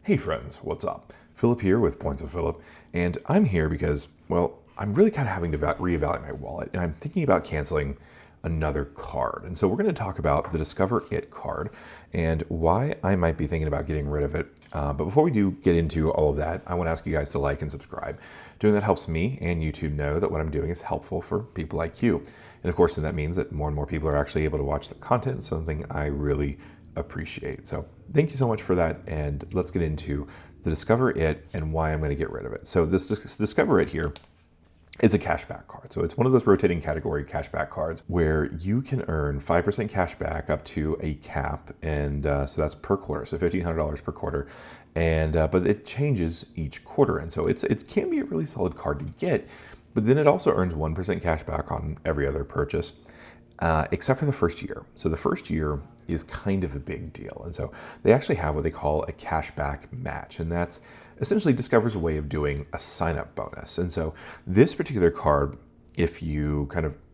Hey friends, what's up? Philip here with Points of Philip, and I'm here because, well, I'm really kind of having to reevaluate my wallet, and I'm thinking about canceling another card. And so we're going to talk about the Discover It card and why I might be thinking about getting rid of it. But before we do get into all of that, I want to ask you guys to like and subscribe. Doing that helps me and YouTube know that what I'm doing is helpful for people like you. And of course, then that means that more and more people are actually able to watch the content, something I really appreciate. So thank you so much for that, and let's get into the Discover It and why I'm going to get rid of it. So this Discover It here is a cashback card. So it's one of those rotating category cashback cards where you can earn 5% cash back up to a cap, and so that's per quarter, so $1,500 per quarter, and but it changes each quarter, and so it can be a really solid card to get, but then it also earns 1% cash back on every other purchase. Except for the first year. So the first year is kind of a big deal. And so they actually have what they call a cashback match. And that's essentially Discover's way of doing a sign-up bonus. And so this particular card, if you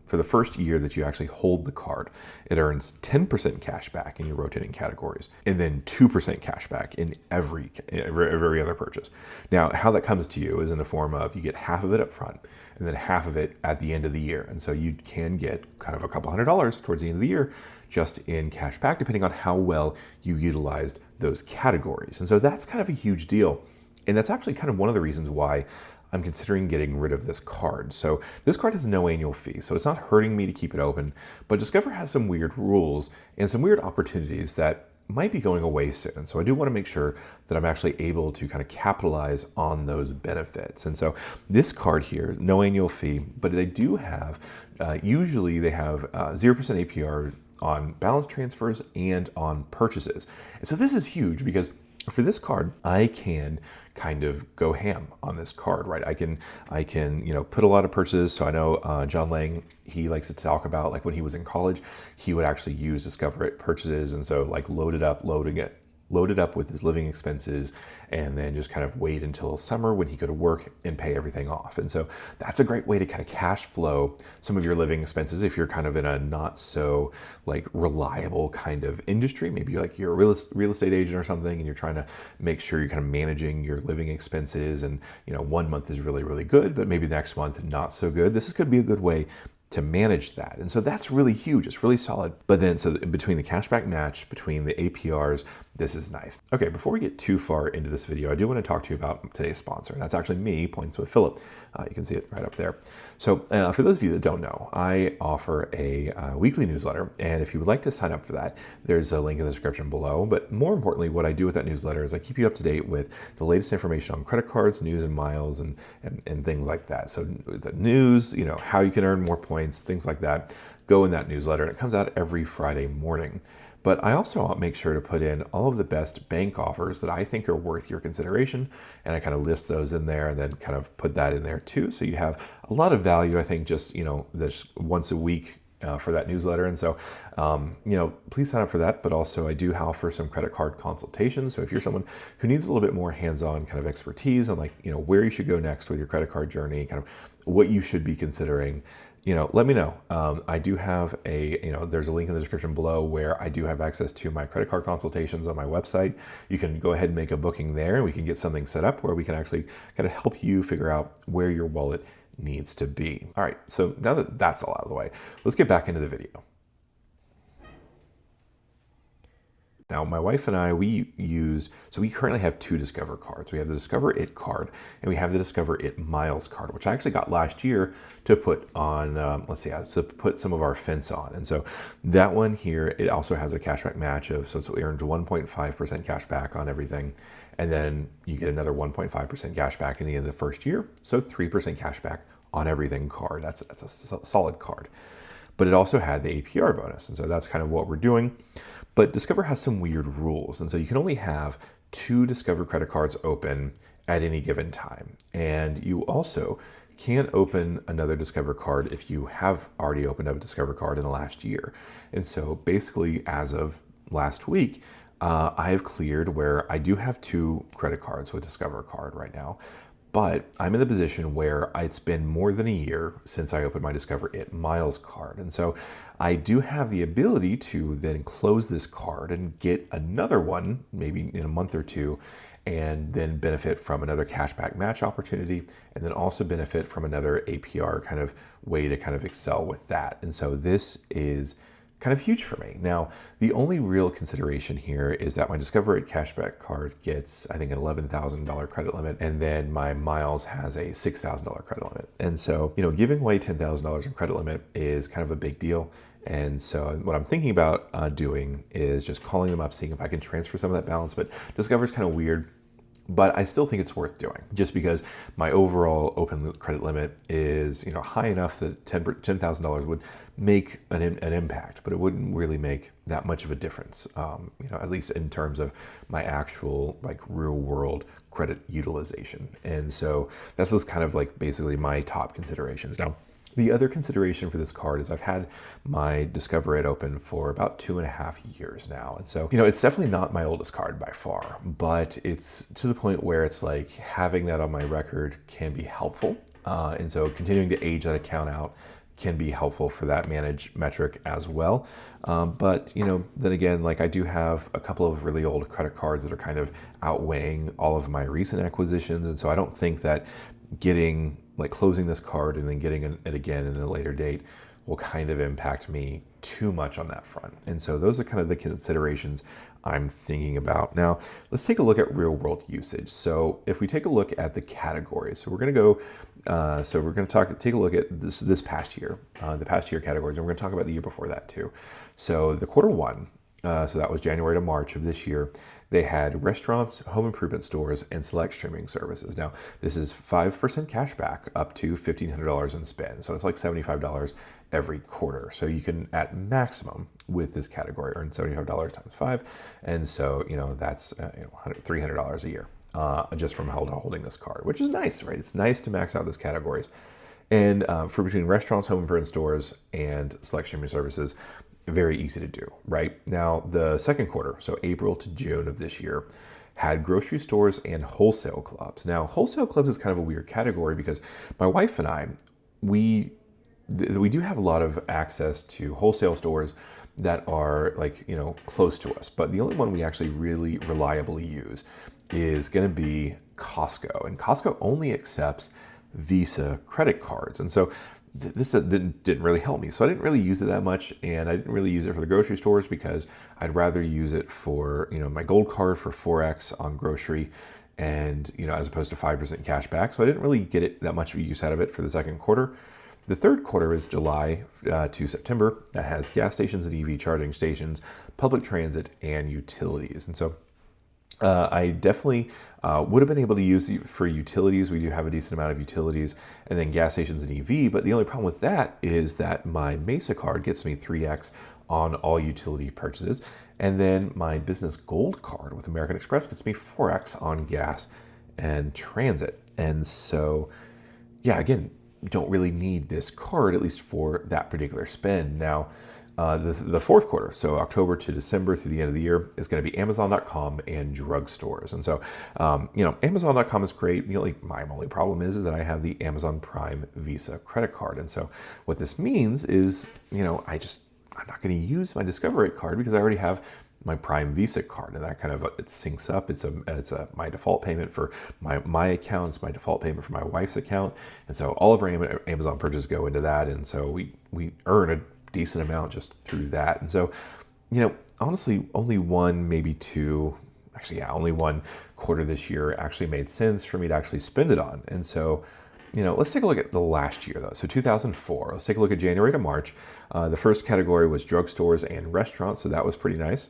for the first year that you actually hold the card, it earns 10% cash back in your rotating categories, and then 2% cash back in every other purchase. Now, how that comes to you is in the form of you get half of it up front, and then half of it at the end of the year. And so you can get kind of a couple $100s towards the end of the year just in cash back, depending on how well you utilized those categories. And so that's kind of a huge deal. And that's actually kind of one of the reasons why I'm considering getting rid of this card. So this card has no annual fee, so it's not hurting me to keep it open, but Discover has some weird rules and some weird opportunities that might be going away soon. So I do want to make sure that I'm actually able to kind of capitalize on those benefits. And so this card here, no annual fee, but they do have, usually they have 0% APR on balance transfers and on purchases. And so this is huge because for this card, I can kind of go ham on this card, right? I can, put a lot of purchases. So I know John Lang, he likes to talk about like when he was in college, he would actually use Discover It purchases. And so like load it up with his living expenses, and then just kind of wait until summer when he go to work and pay everything off. And so that's a great way to kind of cash flow some of your living expenses if you're kind of in a not so like reliable kind of industry. Maybe you're a real estate agent or something, and you're trying to make sure you're kind of managing your living expenses, and 1 month is really, really good, but maybe the next month not so good. This could be a good way to manage that. And so that's really huge. It's really solid. But then, so between the cashback match, between the APRs, this is nice. Okay, before we get too far into this video, I do want to talk to you about today's sponsor, and that's actually me, Points with Philip. You can see it right up there. So for those of you that don't know, I offer a weekly newsletter, and if you would like to sign up for that, there's a link in the description below. But more importantly, what I do with that newsletter is I keep you up to date with the latest information on credit cards, news and miles, and things like that. So the news, how you can earn more points, things like that, go in that newsletter, and it comes out every Friday morning. But I also make sure to put in all of the best bank offers that I think are worth your consideration, and I kind of list those in there and then kind of put that in there too. So you have a lot of value, I think, just this once a week for that newsletter. And so please sign up for that. But also I do offer some credit card consultations. So if you're someone who needs a little bit more hands-on kind of expertise on where you should go next with your credit card journey, kind of what you should be considering, let me know. I do have there's a link in the description below where I do have access to my credit card consultations on my website. You can go ahead and make a booking there, and we can get something set up where we can actually kind of help you figure out where your wallet needs to be. All right, so now that that's all out of the way, let's get back into the video. Now, my wife and I, we currently have two Discover cards. We have the Discover It card, and we have the Discover It Miles card, which I actually got last year to put on, to put some of our fence on. And so that one here, it also has a cashback match so it earns 1.5% cash back on everything. And then you get another 1.5% cash back in the end of the first year. So 3% cash back on everything card. That's a solid card. But it also had the APR bonus. And so that's kind of what we're doing. But Discover has some weird rules. And so you can only have 2 Discover credit cards open at any given time. And you also can't open another Discover card if you have already opened up a Discover card in the last year. And so basically, as of last week, I have cleared where I do have 2 credit cards with Discover card right now. But I'm in the position where it's been more than a year since I opened my Discover It Miles card. And so I do have the ability to then close this card and get another one, maybe in a month or two, and then benefit from another cashback match opportunity, and then also benefit from another APR kind of way to kind of excel with that. And so this is kind of huge for me. Now, the only real consideration here is that my Discover It cashback card gets, I think, an $11,000 credit limit, and then my miles has a $6,000 credit limit. And so, giving away $10,000 in credit limit is kind of a big deal. And so what I'm thinking about doing is just calling them up, seeing if I can transfer some of that balance. But Discover is kind of weird, but I still think it's worth doing, just because my overall open credit limit is high enough that $10,000 would make an impact, but it wouldn't really make that much of a difference, at least in terms of my actual real world credit utilization. And so that's just kind of basically my top considerations. Now, the other consideration for this card is I've had my Discover It open for about 2.5 years now. And so, it's definitely not my oldest card by far, but it's to the point where it's having that on my record can be helpful. And so continuing to age that account out can be helpful for that metric as well. But, then again, I do have a couple of really old credit cards that are kind of outweighing all of my recent acquisitions. And so I don't think that getting closing this card and then getting it again in a later date will kind of impact me too much on that front. And so those are kind of the considerations I'm thinking about. Now, let's take a look at real world usage. So if we take a look at the categories, so we're going to go, take a look at this past year, the past year categories, and we're going to talk about the year before that too. So the quarter one, so that was January to March of this year, they had restaurants, home improvement stores, and select streaming services. Now, this is 5% cash back up to $1,500 in spend. So it's $75 every quarter. So you can, at maximum with this category, earn $75 times 5. And so, that's $300 a year just from holding this card, which is nice, right? It's nice to max out those categories. And for between restaurants, home improvement stores, and select streaming services, very easy to do, right? Now, the second quarter, so April to June of this year, had grocery stores and wholesale clubs. Now, wholesale clubs is kind of a weird category because my wife and I, we do have a lot of access to wholesale stores that are close to us, but the only one we actually really reliably use is going to be Costco, and Costco only accepts Visa credit cards. And so this didn't really help me. So I didn't really use it that much, and I didn't really use it for the grocery stores because I'd rather use it for, my gold card for 4X on grocery and, as opposed to 5% cash back. So I didn't really get it that much use out of it for the second quarter. The third quarter is July to September. That has gas stations and EV charging stations, public transit, and utilities. And so I definitely would have been able to use it for utilities. We do have a decent amount of utilities, and then gas stations and EV. But the only problem with that is that my Mesa card gets me 3X on all utility purchases. And then my business gold card with American Express gets me 4X on gas and transit. And so, yeah, again, don't really need this card, at least for that particular spend. Now, the fourth quarter, so October to December through the end of the year, is going to be Amazon.com and drugstores. And so, Amazon.com is great. My only problem is that I have the Amazon Prime Visa credit card. And so what this means is, I'm not going to use my Discover It card because I already have my Prime Visa card, and that kind of it syncs up. It's my default payment for my account. It's my default payment for my wife's account, and so all of our Amazon purchases go into that, and so we earn a decent amount just through that. And so, honestly, only one, maybe two, only one quarter this year actually made sense for me to actually spend it on. And so, let's take a look at the last year though. So 2004, let's take a look at January to March. The first category was drugstores and restaurants, so that was pretty nice.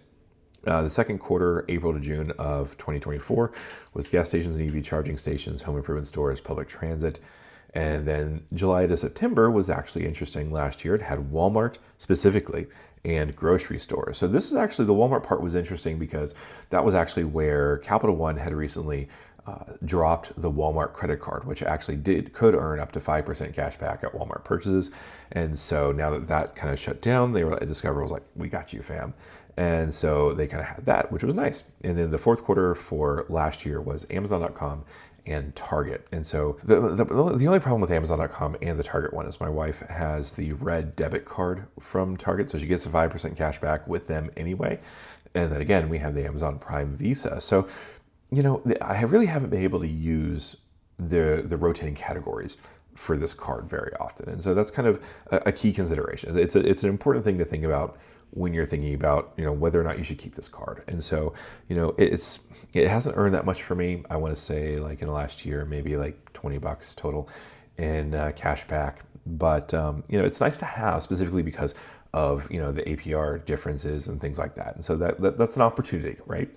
The second quarter, April to June of 2024, was gas stations and EV charging stations, home improvement stores, public transit. And then July to September was actually interesting last year. It had Walmart specifically and grocery stores. So this is actually, the Walmart part was interesting because that was actually where Capital One had recently dropped the Walmart credit card, which actually could earn up to 5% cash back at Walmart purchases. And so now that kind of shut down, Discover was like, we got you, fam. And so they kind of had that, which was nice. And then the fourth quarter for last year was Amazon.com and Target. And so the only problem with Amazon.com and the Target one is my wife has the red debit card from Target, so she gets a 5% cash back with them anyway. And then again, we have the Amazon Prime Visa. So I really haven't been able to use the rotating categories for this card very often, and so that's kind of a key consideration. It's an important thing to think about when you're thinking about whether or not you should keep this card. And so it hasn't earned that much for me. I want to say like in the last year, maybe like $20 total in cash back. But it's nice to have, specifically because of the APR differences and things like that. And so that's an opportunity, right?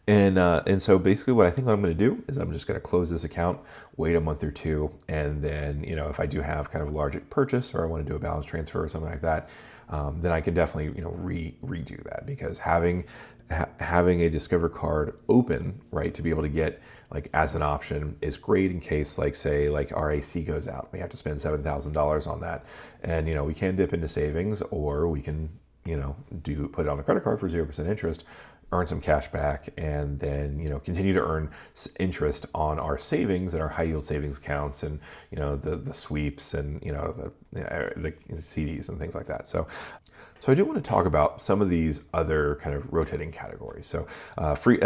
And so basically what I think I'm going to do is I'm just going to close this account, wait a month or two, and then if I do have kind of a large purchase or I want to do a balance transfer or something like that, then I can definitely redo that, because having a Discover card open, right, to be able to get like as an option is great in case say RAC goes out. We have to spend $7,000 on that, and we can dip into savings, or we can put it on a credit card for 0% interest, earn some cash back, and then continue to earn interest on our savings and our high yield savings accounts, and the sweeps, and the CDs and things like that. So I do want to talk about some of these other kind of rotating categories. So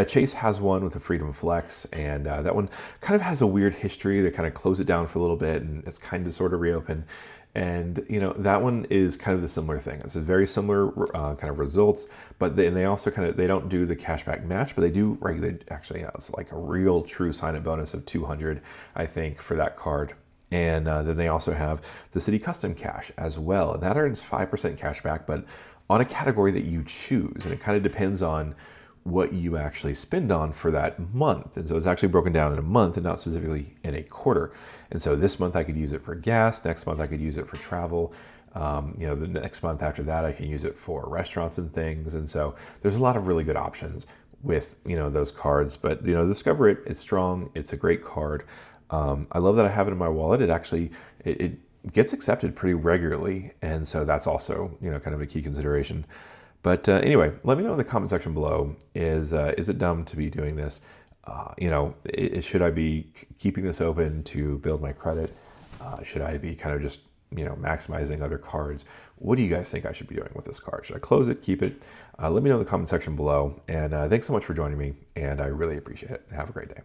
Chase has one with the Freedom Flex, and that one kind of has a weird history. They kind of close it down for a little bit, and it's kind of sort of reopened. And that one is kind of the similar thing. It's a very similar kind of results, but they also they don't do the cashback match, but they do regular. Actually, it's like a real true sign-up bonus of $200, I think, for that card. And then they also have the City Custom Cash as well, and that earns 5% cash back, but on a category that you choose, and it kind of depends on what you actually spend on for that month. And so it's actually broken down in a month and not specifically in a quarter. And so this month I could use it for gas, next month I could use it for travel, the next month after that I can use it for restaurants and things. And so there's a lot of really good options with those cards. But Discover it, it's strong, it's a great card. I love that I have it in my wallet. It actually it gets accepted pretty regularly, and so that's also kind of a key consideration. But anyway, let me know in the comment section below, is it dumb to be doing this? Should I be keeping this open to build my credit? Should I be kind of just maximizing other cards? What do you guys think I should be doing with this card? Should I close it, keep it? Let me know in the comment section below. And thanks so much for joining me, and I really appreciate it. Have a great day.